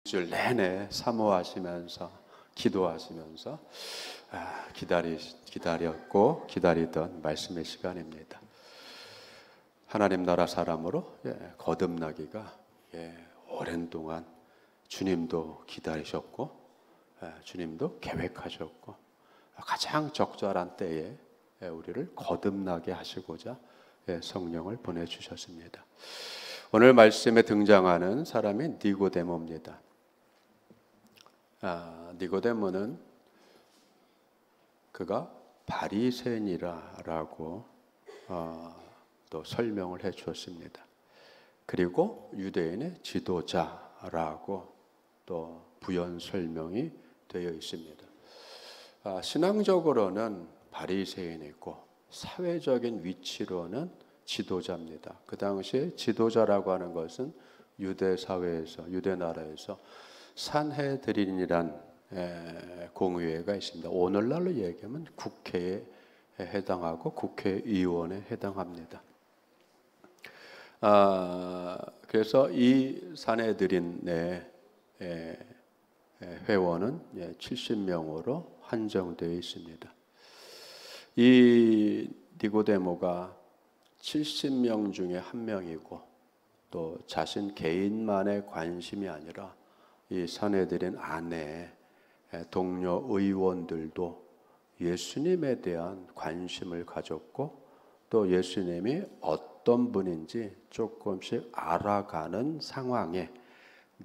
줄 내내 사모하시면서 기도하시면서 기다렸고 기다리던 말씀의 시간입니다. 하나님 나라 사람으로 거듭나기가 오랜 동안 주님도 기다리셨고 주님도 계획하셨고 가장 적절한 때에 우리를 거듭나게 하시고자 성령을 보내주셨습니다. 오늘 말씀에 등장하는 사람이 니고데모입니다. 니고데모는 그가 바리새인이라고 또 설명을 해 주었습니다. 그리고 유대인의 지도자라고 또 부연 설명이 되어 있습니다. 신앙적으로는 바리새인이고 사회적인 위치로는 지도자입니다. 그 당시에 지도자라고 하는 것은 유대 사회에서 유대 나라에서 산헤드린이란 공의회가 있습니다. 오늘날로 얘기하면 국회에 해당하고 국회의원에 해당합니다. 그래서 이 산헤드린의 회원은 70명으로 한정되어 있습니다. 이 니고데모가 70명 중에 한 명이고 또 자신 개인만의 관심이 아니라 이 산헤드린 안에 동료 의원들도 예수님에 대한 관심을 가졌고 또 예수님이 어떤 분인지 조금씩 알아가는 상황에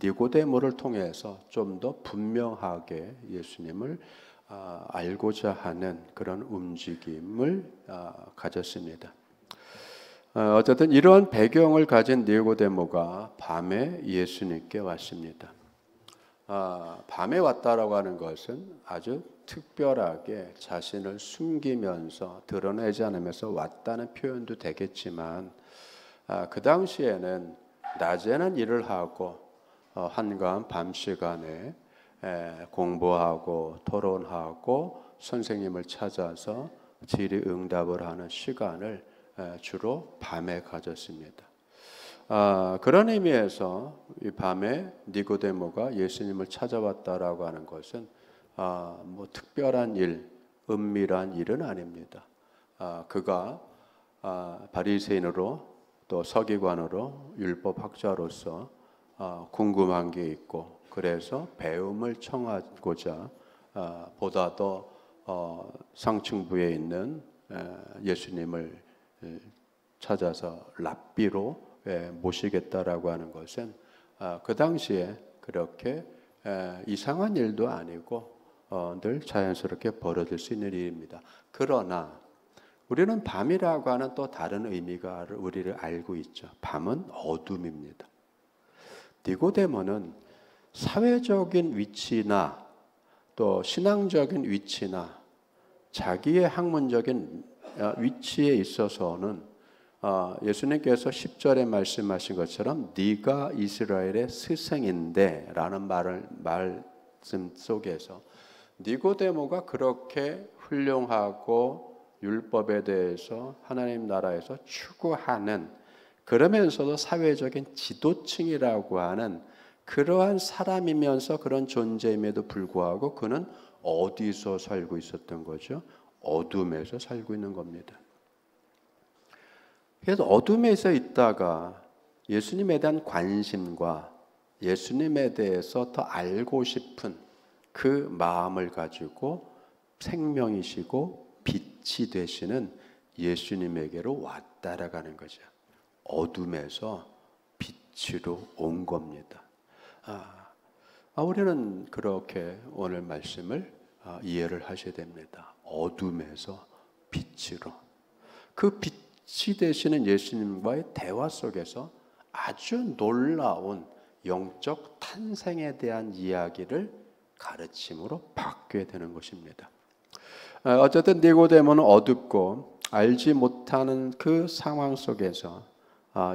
니고데모를 통해서 좀 더 분명하게 예수님을 알고자 하는 그런 움직임을 가졌습니다. 어쨌든 이러한 배경을 가진 니고데모가 밤에 예수님께 왔습니다. 밤에 왔다라고 하는 것은 아주 특별하게 자신을 숨기면서 드러내지 않으면서 왔다는 표현도 되겠지만 그 당시에는 낮에는 일을 하고 한가한 밤 시간에 공부하고 토론하고 선생님을 찾아서 질의응답을 하는 시간을 주로 밤에 가졌습니다. 그런 의미에서 이 밤에 니고데모가 예수님을 찾아왔다라고 하는 것은 뭐 특별한 일, 은밀한 일은 아닙니다. 그가 바리새인으로 또 서기관으로 율법학자로서 궁금한 게 있고 그래서 배움을 청하고자 보다 더 상층부에 있는 예수님을 찾아서 랍비로 모시겠다라고 하는 것은 그 당시에 그렇게 이상한 일도 아니고 늘 자연스럽게 벌어질 수 있는 일입니다. 그러나 우리는 밤이라고 하는 또 다른 의미가 우리를 알고 있죠. 밤은 어둠입니다. 니고데모는 사회적인 위치나 또 신앙적인 위치나 자기의 학문적인 위치에 있어서는 예수님께서 10절에 말씀하신 것처럼 네가 이스라엘의 스승인데 라는 말씀 속에서 니고데모가 그렇게 훌륭하고 율법에 대해서 하나님 나라에서 추구하는 그러면서도 사회적인 지도층이라고 하는 그러한 사람이면서 그런 존재임에도 불구하고 그는 어디서 살고 있었던 거죠? 어둠에서 살고 있는 겁니다. 그래서 어둠에서 있다가 예수님에 대한 관심과 예수님에 대해서 더 알고 싶은 그 마음을 가지고 생명이시고 빛이 되시는 예수님에게로 왔다라가는 거죠. 어둠에서 빛으로 온 겁니다. 우리는 그렇게 오늘 말씀을 이해를 하셔야 됩니다. 어둠에서 빛으로. 그 빛이 되시는 예수님과의 대화 속에서 아주 놀라운 영적 탄생에 대한 이야기를 가르침으로 받게 되는 것입니다. 어쨌든 니고데모는 어둡고 알지 못하는 그 상황 속에서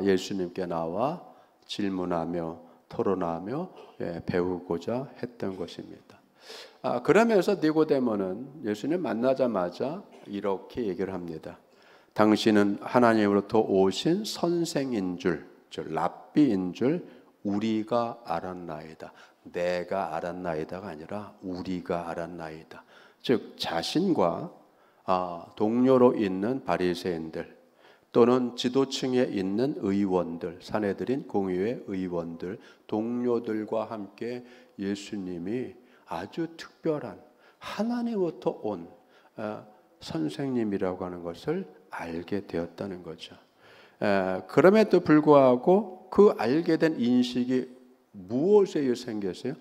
예수님께 나와 질문하며 토론하며 배우고자 했던 것입니다. 그러면서 니고데모는 예수님 만나자마자 이렇게 얘기를 합니다. 당신은 하나님으로부터 오신 선생인 줄, 랍비인 줄 우리가 알았나이다. 내가 알았나이다가 아니라 우리가 알았나이다. 즉 자신과 동료로 있는 바리새인들 또는 지도층에 있는 의원들, 사내들인 공의회 의원들, 동료들과 함께 예수님이 아주 특별한 하나님으로부터 온 선생님이라고 하는 것을 알게 되었다는 거죠. 그럼에도 불구하고 그 알게 된 인식이 무엇에 의해 생겼어요?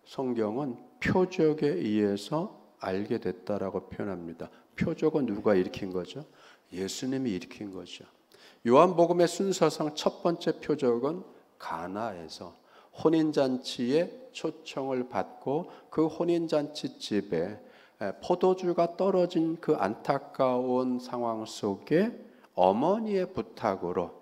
성경은 표적에 의해서 알게 됐다라고 표현합니다. 표적은 누가 일으킨 거죠? 예수님이 일으킨 거죠. 요한복음의 순서상 첫 번째 표적은 가나에서 혼인잔치에 초청을 받고 그 혼인잔치 집에 포도주가 떨어진 그 안타까운 상황 속에 어머니의 부탁으로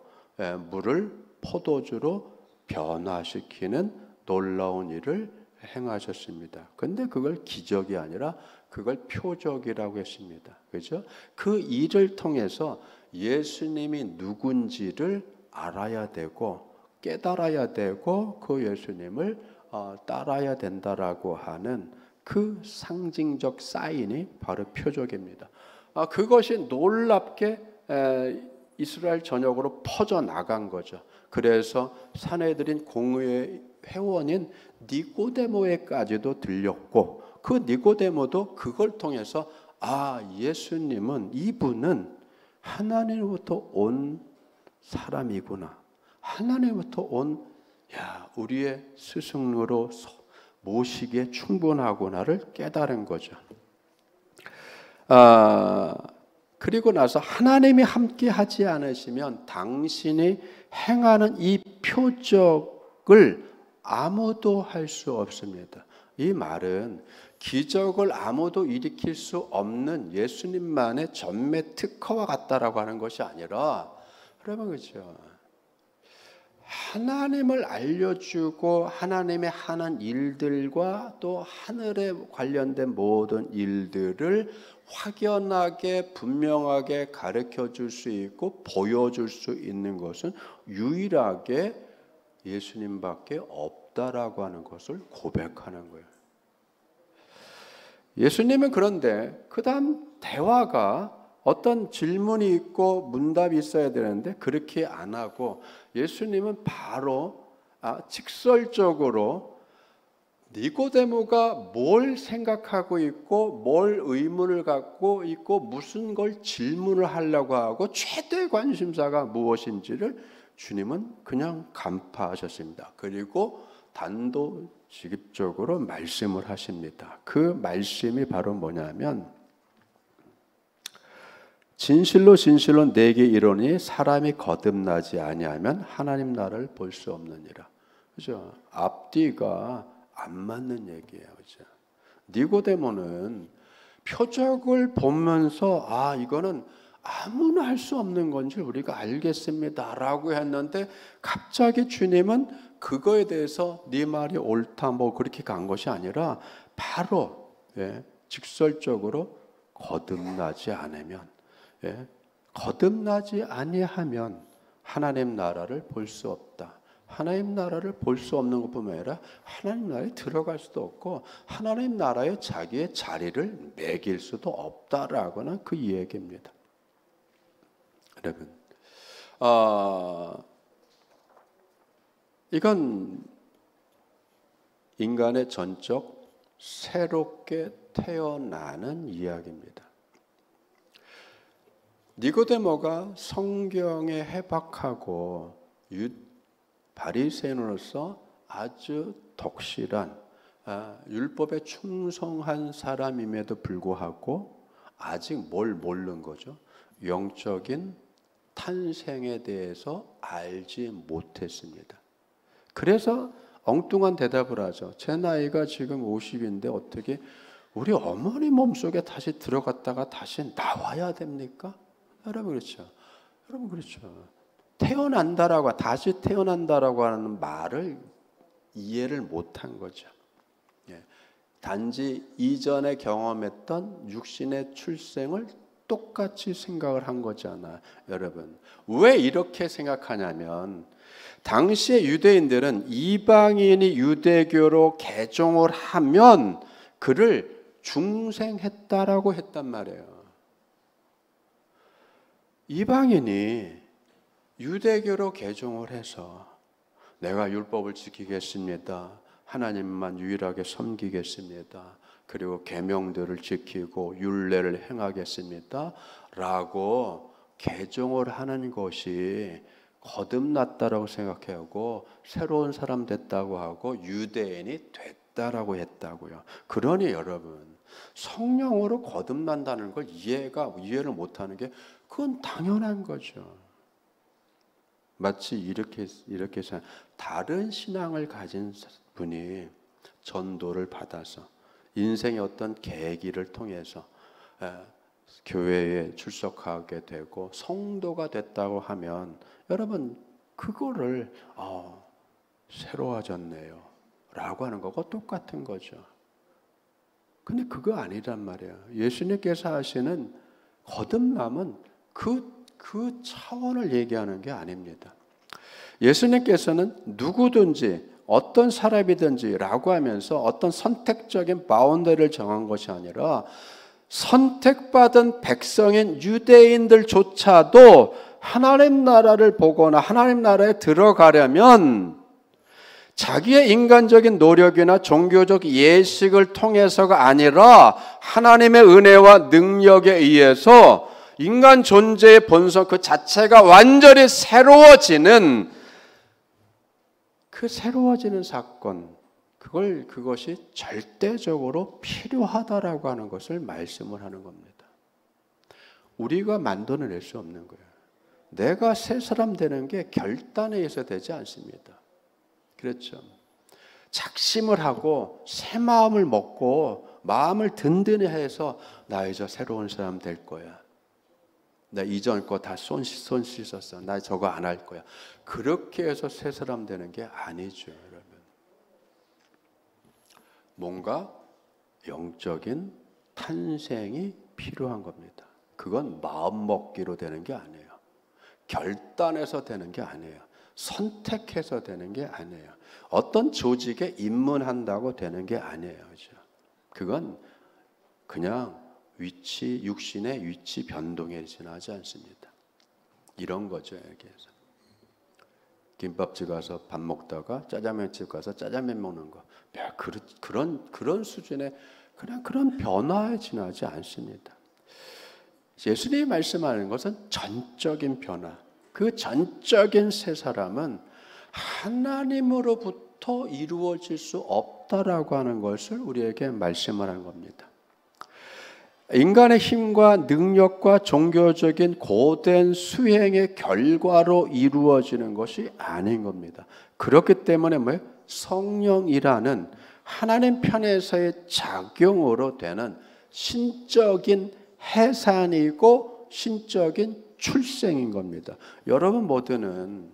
물을 포도주로 변화시키는 놀라운 일을 행하셨습니다. 근데 그걸 기적이 아니라 그걸 표적이라고 했습니다. 그죠? 그 일을 통해서 예수님이 누군지를 알아야 되고 깨달아야 되고 그 예수님을 따라야 된다라고 하는 그 상징적 사인이 바로 표적입니다. 그것이 놀랍게 이스라엘 전역으로 퍼져나간 거죠. 그래서 사내들인 공의회 회원인 니고데모에까지도 들렸고 그 니고데모도 그걸 통해서 예수님은 이분은 하나님으로부터 온 사람이구나. 하나님으로부터 온 우리의 스승으로 모시기에 충분하구나를 깨달은 거죠. 그리고 나서 하나님이 함께 하지 않으시면 당신이 행하는 이 표적을 아무도 할 수 없습니다. 이 말은 기적을 아무도 일으킬 수 없는 예수님만의 전매 특허와 같다라고 하는 것이 아니라 여러분 그렇죠. 하나님을 알려주고 하나님의 하는 일들과 또 하늘에 관련된 모든 일들을 확연하게 분명하게 가르쳐 줄 수 있고 보여줄 수 있는 것은 유일하게 예수님밖에 없다라고 하는 것을 고백하는 거예요. 예수님은 그런데 그 다음 대화가 어떤 질문이 있고 문답이 있어야 되는데 그렇게 안 하고 예수님은 바로 직설적으로 니고데모가 뭘 생각하고 있고 뭘 의문을 갖고 있고 무슨 걸 질문을 하려고 하고 최대 관심사가 무엇인지를 주님은 그냥 간파하셨습니다. 그리고 단도직입적으로 말씀을 하십니다. 그 말씀이 바로 뭐냐면 진실로 진실로 내게 이르노니 사람이 거듭나지 아니하면 하나님 나라를 볼 수 없느니라. 그죠? 앞뒤가 안 맞는 얘기예요. 그죠? 니고데모는 표적을 보면서 이거는 아무나 할 수 없는 건지 우리가 알겠습니다라고 했는데 갑자기 주님은 그거에 대해서 네 말이 옳다 뭐 그렇게 간 것이 아니라 바로 직설적으로 거듭나지 않으면 거듭나지 아니하면 하나님 나라를 볼 수 없다. 하나님 나라를 볼 수 없는 것뿐만 아니라 하나님 나라에 들어갈 수도 없고 하나님 나라에 자기의 자리를 매길 수도 없다라고는 그 얘기입니다. 여러분, 이건 인간의 전적 새롭게 태어나는 이야기입니다. 니고데모가 성경에 해박하고 바리새인으로서 아주 독실한 율법에 충성한 사람임에도 불구하고 아직 뭘 모르는 거죠? 영적인 탄생에 대해서 알지 못했습니다. 그래서 엉뚱한 대답을 하죠. 제 나이가 지금 50인데 어떻게 우리 어머니 몸속에 다시 들어갔다가 다시 나와야 됩니까? 여러분 그렇죠. 여러분 그렇죠. 태어난다라고 다시 태어난다라고 하는 말을 이해를 못한 거죠. 단지 이전에 경험했던 육신의 출생을 똑같이 생각을 한 거잖아, 여러분. 왜 이렇게 생각하냐면 당시의 유대인들은 이방인이 유대교로 개종을 하면 그를 중생했다라고 했단 말이에요. 이방인이 유대교로 개종을 해서 내가 율법을 지키겠습니다. 하나님만 유일하게 섬기겠습니다. 그리고 계명들을 지키고 율례를 행하겠습니다. 라고 개종을 하는 것이 거듭났다라고 생각하고 새로운 사람 됐다고 하고 유대인이 됐다라고 했다고요. 그러니 여러분, 성령으로 거듭난다는 걸 이해를 못하는 게 그건 당연한 거죠. 마치 이렇게 다른 신앙을 가진 분이 전도를 받아서 인생의 어떤 계기를 통해서 교회에 출석하게 되고 성도가 됐다고 하면 여러분 그거를 새로워졌네요 라고 하는 거고 똑같은 거죠. 근데 그거 아니란 말이에요. 예수님께서 하시는 거듭남은 그 차원을 얘기하는 게 아닙니다. 예수님께서는 누구든지 어떤 사람이든지 라고 하면서 어떤 선택적인 바운더리를 정한 것이 아니라 선택받은 백성인 유대인들조차도 하나님 나라를 보거나 하나님 나라에 들어가려면 자기의 인간적인 노력이나 종교적 예식을 통해서가 아니라 하나님의 은혜와 능력에 의해서 인간 존재의 본성 그 자체가 완전히 새로워지는 그 새로워지는 사건, 그것이 절대적으로 필요하다라고 하는 것을 말씀을 하는 겁니다. 우리가 만들어낼 수 없는 거예요. 내가 새 사람 되는 게 결단에 의해서 되지 않습니다. 그렇죠. 작심을 하고 새 마음을 먹고 마음을 든든히 해서 나 이제 새로운 사람 될 거야. 나 이전 거 다 손 씻었어. 나 저거 안 할 거야. 그렇게 해서 새 사람 되는 게 아니죠, 여러분. 뭔가 영적인 탄생이 필요한 겁니다. 그건 마음 먹기로 되는 게 아니에요. 결단해서 되는 게 아니에요. 선택해서 되는 게 아니에요. 어떤 조직에 입문한다고 되는 게 아니에요. 그죠? 그건 그냥 육신의 위치 변동에 지나지 않습니다. 이런 거죠, 여기에서. 김밥집 가서 밥 먹다가 짜장면집 가서 짜장면 먹는 거. 그런 수준의 그런 변화에 지나지 않습니다. 예수님이 말씀하는 것은 전적인 변화. 그 전적인 새 사람은 하나님으로부터 이루어질 수 없다라고 하는 것을 우리에게 말씀을 하는 겁니다. 인간의 힘과 능력과 종교적인 고된 수행의 결과로 이루어지는 것이 아닌 겁니다. 그렇기 때문에 성령이라는 하나님 편에서의 작용으로 되는 신적인 해산이고 신적인 출생인 겁니다. 여러분 모두는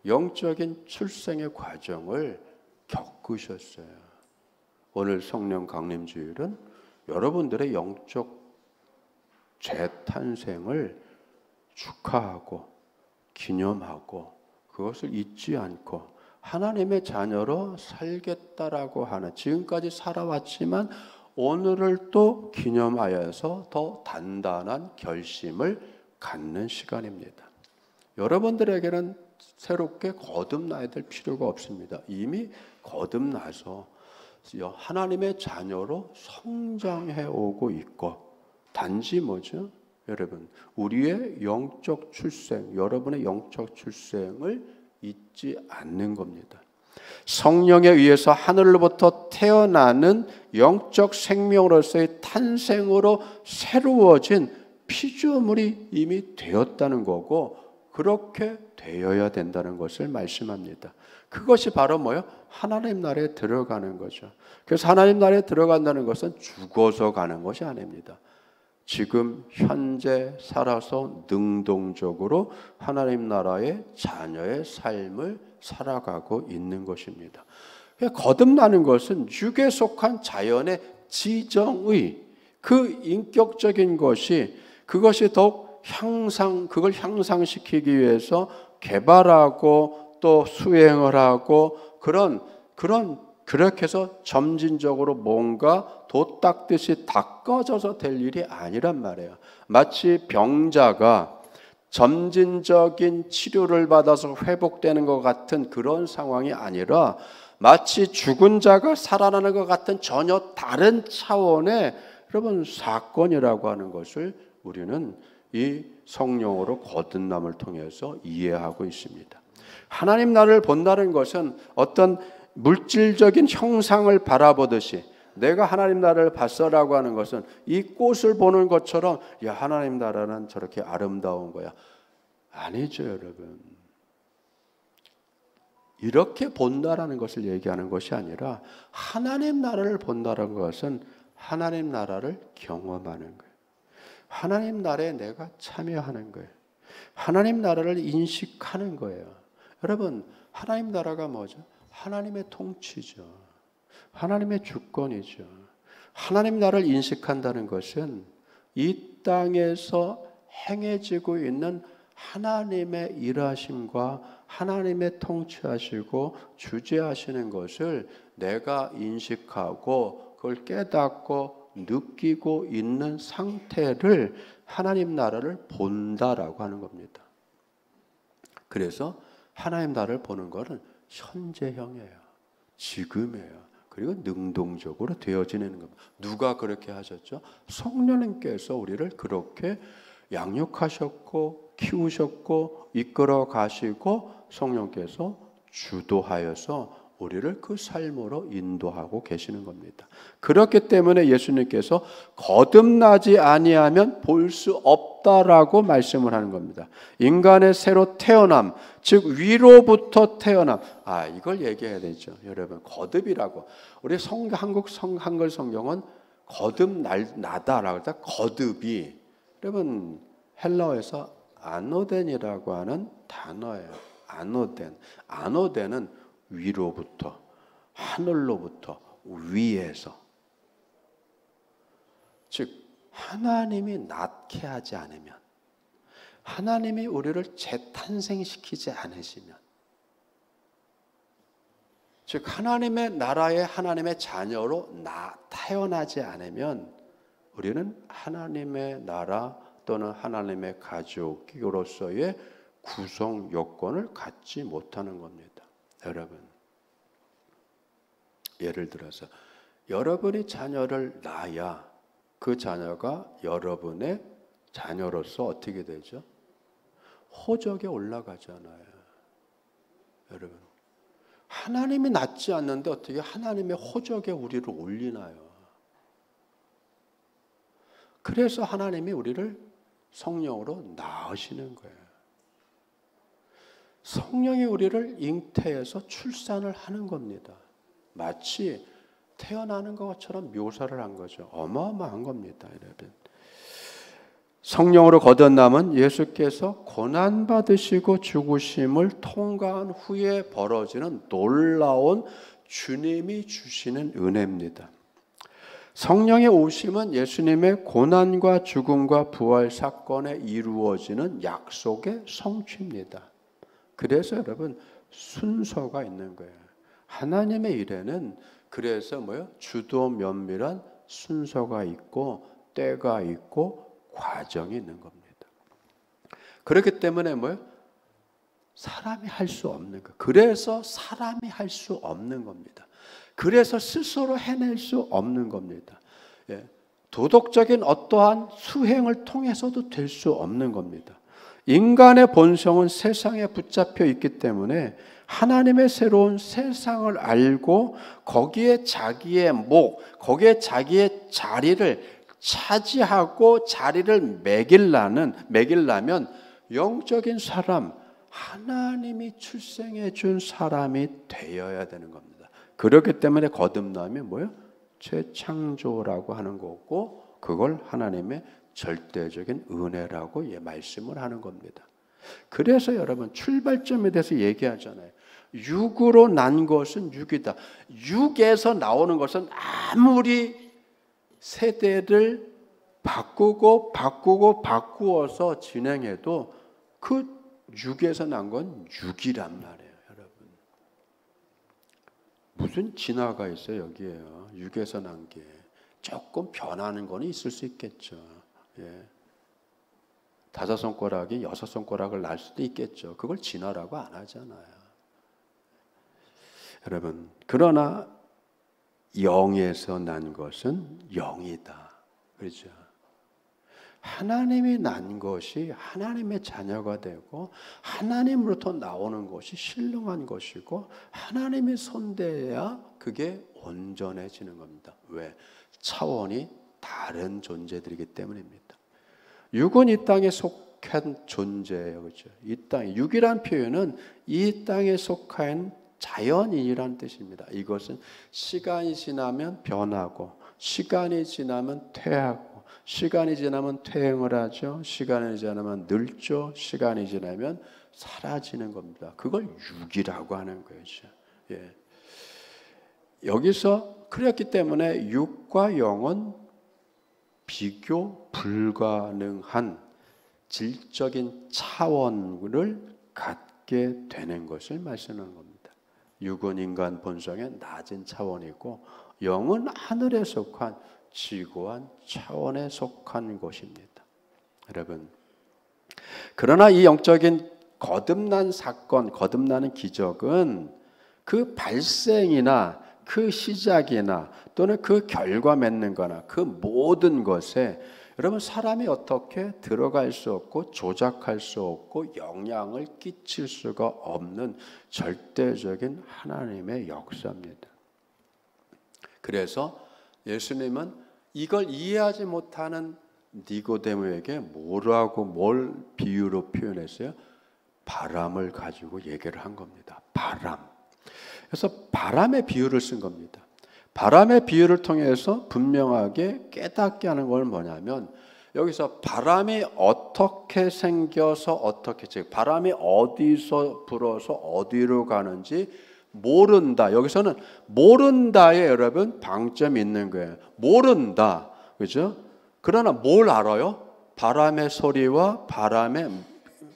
영적인 출생의 과정을 겪으셨어요. 오늘 성령 강림주일은 여러분들의 영적 재탄생을 축하하고 기념하고 그것을 잊지 않고 하나님의 자녀로 살겠다라고 하는, 지금까지 살아왔지만 오늘을 또 기념하여서 더 단단한 결심을 갖는 시간입니다. 여러분들에게는 새롭게 거듭나야 될 필요가 없습니다. 이미 거듭나서 하나님의 자녀로 성장해 오고 있고, 단지 뭐죠? 여러분, 우리의 영적 출생, 여러분의 영적 출생을 잊지 않는 겁니다. 성령에 의해서 하늘로부터 태어나는 영적 생명으로서의 탄생으로 새로워진 피조물이 이미 되었다는 거고, 그렇게 되어야 된다는 것을 말씀합니다. 그것이 바로 뭐예요? 하나님 나라에 들어가는 거죠. 그래서 하나님 나라에 들어간다는 것은 죽어서 가는 것이 아닙니다. 지금 현재 살아서 능동적으로 하나님 나라의 자녀의 삶을 살아가고 있는 것입니다. 거듭나는 것은 육에 속한 자연의 지정의 그 인격적인 것이 그것이 더욱 그걸 향상시키기 위해서 개발하고 또 수행을 하고 그렇게 해서 점진적으로 뭔가 도 닦듯이 닦아져서 될 일이 아니란 말이에요. 마치 병자가 점진적인 치료를 받아서 회복되는 것 같은 그런 상황이 아니라 마치 죽은 자가 살아나는 것 같은 전혀 다른 차원의 여러분 사건이라고 하는 것을 우리는 이 성령으로 거듭남을 통해서 이해하고 있습니다. 하나님 나라를 본다는 것은 어떤 물질적인 형상을 바라보듯이 내가 하나님 나라를 봤어라고 하는 것은 이 꽃을 보는 것처럼 야 하나님 나라는 저렇게 아름다운 거야. 아니죠, 여러분. 이렇게 본다라는 것을 얘기하는 것이 아니라 하나님 나라를 본다는 것은 하나님 나라를 경험하는 거예요. 하나님 나라에 내가 참여하는 거예요. 하나님 나라를 인식하는 거예요. 여러분, 하나님 나라가 뭐죠? 하나님의 통치죠. 하나님의 주권이죠. 하나님 나라를 인식한다는 것은 이 땅에서 행해지고 있는 하나님의 일하심과 하나님의 통치하시고 주재하시는 것을 내가 인식하고 그걸 깨닫고 느끼고 있는 상태를 하나님 나라를 본다라고 하는 겁니다. 그래서 하나님 나라를 보는 것은 현재형이에요. 지금이에요. 그리고 능동적으로 되어지는 겁니다. 누가 그렇게 하셨죠? 성령님께서 우리를 그렇게 양육하셨고 키우셨고 이끌어 가시고 성령께서 주도하여서 우리를 그 삶으로 인도하고 계시는 겁니다. 그렇기 때문에 예수님께서 거듭나지 아니하면 볼 수 없다라고 말씀을 하는 겁니다. 인간의 새로 태어남, 즉 위로부터 태어남. 이걸 얘기해야 되죠. 여러분, 거듭이라고. 우리 한글 성경은 거듭나다라고 할때 거듭이 여러분 헬라어에서 아노덴이라고 하는 단어예요. 아노덴은 위로부터, 하늘로부터, 위에서. 즉 하나님이 낳게 하지 않으면, 하나님이 우리를 재탄생시키지 않으시면, 즉 하나님의 나라에 하나님의 자녀로 태어나지 않으면 우리는 하나님의 나라 또는 하나님의 가족으로서의 구성 요건을 갖지 못하는 겁니다. 여러분, 예를 들어서 여러분이 자녀를 낳아야 그 자녀가 여러분의 자녀로서 어떻게 되죠? 호적에 올라가잖아요. 여러분, 하나님이 낳지 않는데 어떻게 하나님의 호적에 우리를 올리나요? 그래서 하나님이 우리를 성령으로 낳으시는 거예요. 성령이 우리를 잉태해서 출산을 하는 겁니다. 마치 태어나는 것처럼 묘사를 한 거죠. 어마어마한 겁니다, 여러분. 성령으로 거듭남은 예수께서 고난받으시고 죽으심을 통과한 후에 벌어지는 놀라운 주님이 주시는 은혜입니다. 성령의 오심은 예수님의 고난과 죽음과 부활 사건에 이루어지는 약속의 성취입니다. 그래서 여러분 순서가 있는 거예요. 하나님의 일에는 그래서 주도 면밀한 순서가 있고 때가 있고 과정이 있는 겁니다. 그렇기 때문에 사람이 할 수 없는 거예요. 그래서 사람이 할 수 없는 겁니다. 그래서 스스로 해낼 수 없는 겁니다. 도덕적인 어떠한 수행을 통해서도 될 수 없는 겁니다. 인간의 본성은 세상에 붙잡혀 있기 때문에 하나님의 새로운 세상을 알고 거기에 자기의 거기에 자기의 자리를 차지하고 자리를 매기려면 영적인 사람, 하나님이 출생해 준 사람이 되어야 되는 겁니다. 그렇기 때문에 거듭남이 재창조라고 하는 거고 그걸 하나님의 절대적인 은혜라고 말씀을 하는 겁니다. 그래서 여러분 출발점에 대해서 얘기하잖아요. 육으로 난 것은 육이다. 육에서 나오는 것은 아무리 세대를 바꾸어서 진행해도 그 육에서 난 건 육이란 말이에요, 여러분. 무슨 진화가 있어요, 여기에요. 육에서 난 게. 조금 변하는 거는 있을 수 있겠죠. 예. 5손가락이 6손가락을 낳을 수도 있겠죠. 그걸 진화라고 안 하잖아요. 여러분, 그러나 영에서 난 것은 영이다. 그렇죠? 하나님이 난 것이 하나님의 자녀가 되고 하나님으로부터 나오는 것이 신령한 것이고 하나님이 손대야 그게 온전해지는 겁니다. 왜? 차원이 다른 존재들이기 때문입니다. 육은 이 땅에 속한 존재예요. 그렇죠? 이 땅에 육이란 표현은 이 땅에 속한 자연인이라는 뜻입니다. 이것은 시간이 지나면 변하고 시간이 지나면 퇴하고 시간이 지나면 퇴행을 하죠. 시간이 지나면 늙죠. 시간이 지나면 사라지는 겁니다. 그걸 육이라고 하는 거죠. 예. 여기서 그렇기 때문에 육과 영은 비교 불가능한 질적인 차원을 갖게 되는 것을 말씀하는 겁니다. 육은 인간 본성의 낮은 차원이고 영은 하늘에 속한 지고한 차원에 속한 것입니다. 여러분, 그러나 이 영적인 거듭난 사건, 거듭나는 기적은 그 발생이나 그 시작이나 또는 그 결과 맺는 거나 그 모든 것에 여러분 사람이 어떻게 들어갈 수 없고 조작할 수 없고 영향을 끼칠 수가 없는 절대적인 하나님의 역사입니다. 그래서 예수님은 이걸 이해하지 못하는 니고데모에게 뭘 비유로 표현했어요? 바람을 가지고 얘기를 한 겁니다. 바람. 그래서 바람의 비유를 쓴 겁니다. 바람의 비유를 통해서 분명하게 깨닫게 하는 건 뭐냐면 여기서 바람이 어떻게 생겨서 어떻게 즉 바람이 어디서 불어서 어디로 가는지 모른다. 여기서는 모른다에 여러분 방점이 있는 거예요. 모른다. 그죠? 그러나 뭘 알아요? 바람의 소리와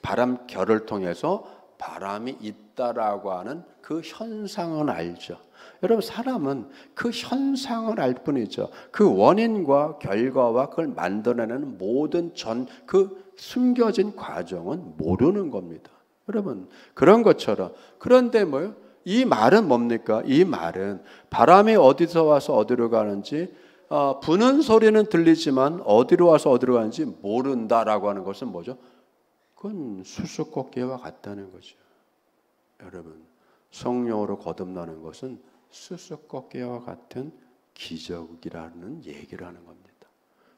바람결을 통해서 바람이 있다라고 하는 그 현상은 알죠. 여러분 사람은 그 현상을 알 뿐이죠. 그 원인과 결과와 그걸 만들어내는 모든 그 숨겨진 과정은 모르는 겁니다. 여러분 그런 것처럼 그런데 뭐요? 이 말은 뭡니까? 이 말은 바람이 어디서 와서 어디로 가는지 부는 소리는 들리지만 어디로 와서 어디로 가는지 모른다라고 하는 것은 뭐죠? 그건 수수께끼와 같다는 거죠. 여러분 성령으로 거듭나는 것은 수수께끼와 같은 기적이라는 얘기를 하는 겁니다.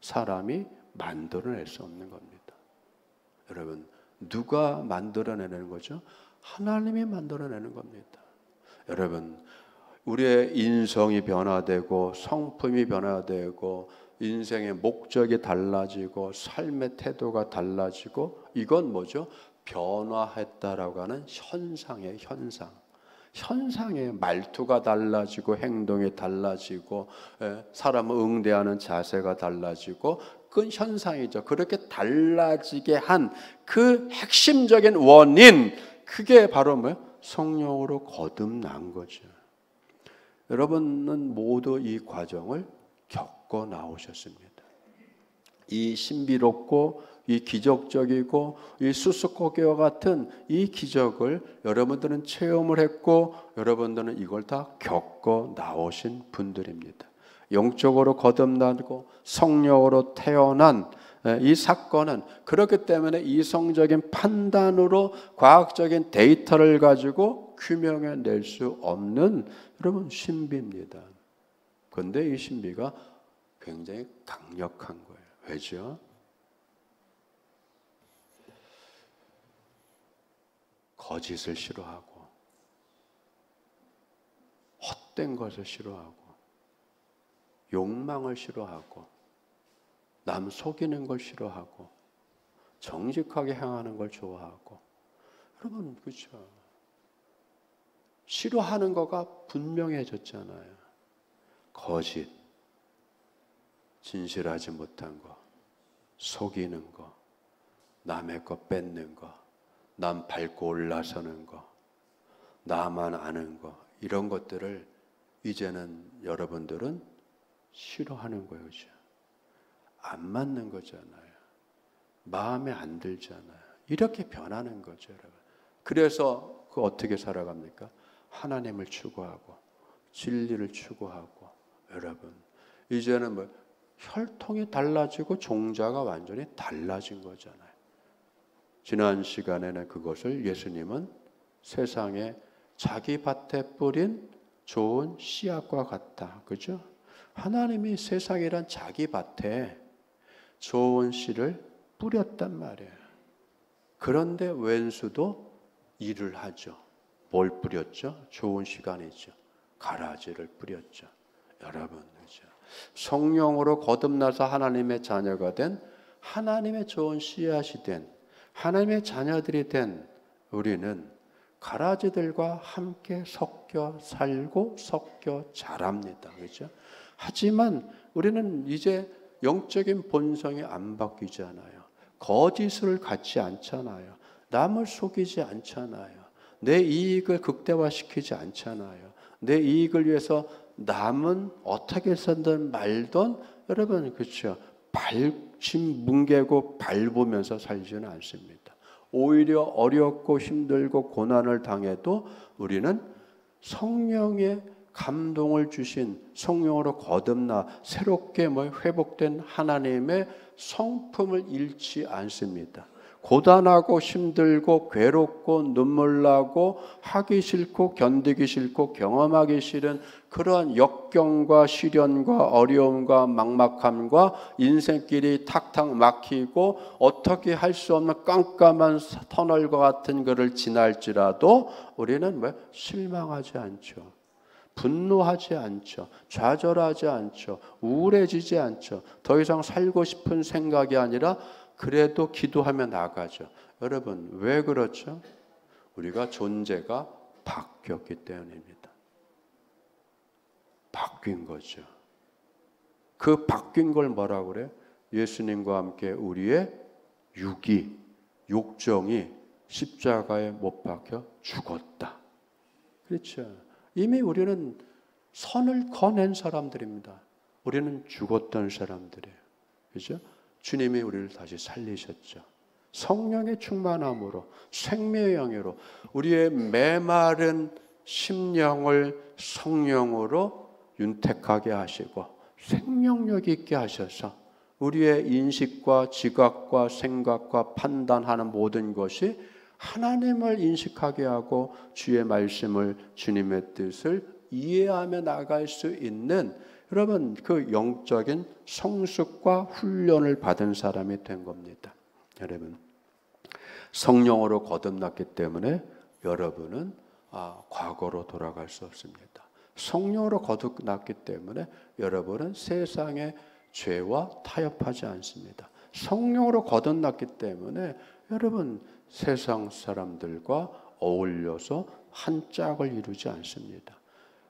사람이 만들어낼 수 없는 겁니다. 여러분 누가 만들어내는 거죠? 하나님이 만들어내는 겁니다. 여러분 우리의 인성이 변화되고 성품이 변화되고 인생의 목적이 달라지고 삶의 태도가 달라지고 이건 뭐죠? 변화했다라고 하는 현상의 현상. 현상의 말투가 달라지고 행동이 달라지고 사람을 응대하는 자세가 달라지고 그건 현상이죠. 그렇게 달라지게 한 그 핵심적인 원인 그게 바로 뭐예요? 성령으로 거듭난 거죠. 여러분은 모두 이 과정을 겪어 나오셨습니다. 이 신비롭고 이 기적적이고 이 수수께끼와 같은 이 기적을 여러분들은 체험을 했고 여러분들은 이걸 다 겪어 나오신 분들입니다. 영적으로 거듭나고 성령으로 태어난 이 사건은 그렇기 때문에 이성적인 판단으로 과학적인 데이터를 가지고 규명해낼 수 없는 여러분 신비입니다. 그런데 이 신비가 굉장히 강력한 거예요. 왜죠? 거짓을 싫어하고 헛된 것을 싫어하고 욕망을 싫어하고 남 속이는 걸 싫어하고 정직하게 행하는 걸 좋아하고 여러분 그렇죠? 싫어하는 거가 분명해졌잖아요. 거짓, 진실하지 못한 거, 속이는 거, 남의 거 뺏는 거, 남 밟고 올라서는 거, 나만 아는 거, 이런 것들을 이제는 여러분들은 싫어하는 거예요. 그죠? 안 맞는 거잖아요. 마음에 안 들잖아요. 이렇게 변하는 거죠, 여러분. 그래서 그 어떻게 살아갑니까? 하나님을 추구하고 진리를 추구하고, 여러분 이제는 뭐 혈통이 달라지고 종자가 완전히 달라진 거잖아요. 지난 시간에는 그것을 예수님은 세상에 자기 밭에 뿌린 좋은 씨앗과 같다. 그죠? 하나님이 세상이란 자기 밭에 좋은 씨를 뿌렸단 말이에요. 그런데 왼수도 일을 하죠. 뭘 뿌렸죠? 좋은 시간이죠. 가라지를 뿌렸죠. 여러분, 그죠? 성령으로 거듭나서 하나님의 자녀가 된, 하나님의 좋은 씨앗이 된, 하나님의 자녀들이 된 우리는 가라지들과 함께 섞여 살고 섞여 자랍니다. 그죠? 하지만 우리는 이제 영적인 본성이 안 바뀌잖아요. 거짓을 갖지 않잖아요. 남을 속이지 않잖아요. 내 이익을 극대화시키지 않잖아요. 내 이익을 위해서 남은 어떻게 살든 말든, 여러분 그렇죠? 발심 뭉개고 밟으면서 살지는 않습니다. 오히려 어렵고 힘들고 고난을 당해도 우리는 성령의 감동을 주신, 성령으로 거듭나 새롭게 회복된 하나님의 성품을 잃지 않습니다. 고단하고 힘들고 괴롭고 눈물 나고 하기 싫고 견디기 싫고 경험하기 싫은 그러한 역경과 시련과 어려움과 막막함과 인생길이 탁탁 막히고 어떻게 할 수 없는 깜깜한 터널과 같은 것을 지날지라도 우리는 실망하지 않죠. 분노하지 않죠. 좌절하지 않죠. 우울해지지 않죠. 더 이상 살고 싶은 생각이 아니라 그래도 기도하며 나가죠. 여러분 왜 그렇죠? 우리가 존재가 바뀌었기 때문입니다. 바뀐 거죠. 그 바뀐 걸 뭐라고 그래요? 예수님과 함께 우리의 육이, 욕정이 십자가에 못 박혀 죽었다. 그렇죠. 이미 우리는 선을 거낸 사람들입니다. 우리는 죽었던 사람들이에요. 그렇죠? 주님이 우리를 다시 살리셨죠. 성령의 충만함으로, 생명의 영으로 우리의 메마른 심령을 성령으로 윤택하게 하시고 생명력 있게 하셔서 우리의 인식과 지각과 생각과 판단하는 모든 것이 하나님을 인식하게 하고 주의 말씀을, 주님의 뜻을 이해하며 나갈 수 있는, 여러분 그 영적인 성숙과 훈련을 받은 사람이 된 겁니다. 여러분 성령으로 거듭났기 때문에 여러분은 과거로 돌아갈 수 없습니다. 성령으로 거듭났기 때문에 여러분은 세상의 죄와 타협하지 않습니다. 성령으로 거듭났기 때문에 여러분 세상 사람들과 어울려서 한 짝을 이루지 않습니다.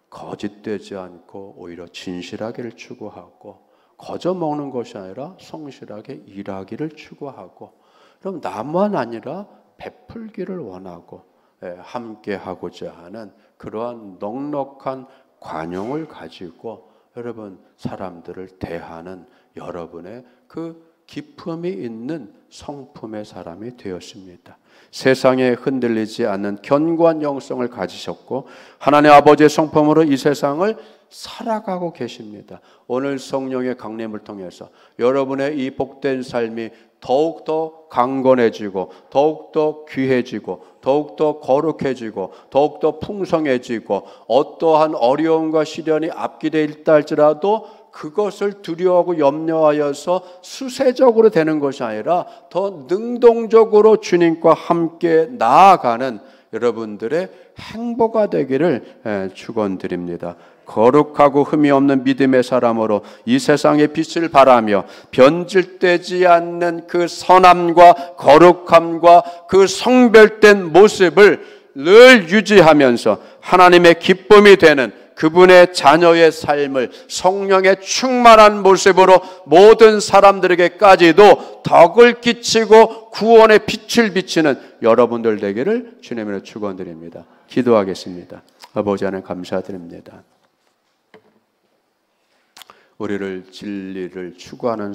거짓되지 않고 오히려 진실하기를 추구하고, 거저 먹는 것이 아니라 성실하게 일하기를 추구하고, 그럼 나만 아니라 베풀기를 원하고 함께하고자 하는 그러한 넉넉한 관용을 가지고 여러분 사람들을 대하는 여러분의 그 기품이 있는 성품의 사람이 되었습니다. 세상에 흔들리지 않는 견고한 영성을 가지셨고 하나님 아버지의 성품으로 이 세상을 살아가고 계십니다. 오늘 성령의 강림을 통해서 여러분의 이 복된 삶이 더욱더 강건해지고 더욱더 귀해지고 더욱더 거룩해지고 더욱더 풍성해지고 어떠한 어려움과 시련이 앞길에 있다 할지라도 그것을 두려워하고 염려하여서 수세적으로 되는 것이 아니라 더 능동적으로 주님과 함께 나아가는 여러분들의 행보가 되기를 축원드립니다. 거룩하고 흠이 없는 믿음의 사람으로 이 세상의 빛을 발하며 변질되지 않는 그 선함과 거룩함과 그 성별된 모습을 늘 유지하면서 하나님의 기쁨이 되는 그분의 자녀의 삶을 성령의 충만한 모습으로 모든 사람들에게까지도 덕을 끼치고 구원의 빛을 비치는 여러분들 되기를 주님으로 축원드립니다. 기도하겠습니다. 아버지 하나님 감사드립니다. 우리를 진리를 추구하는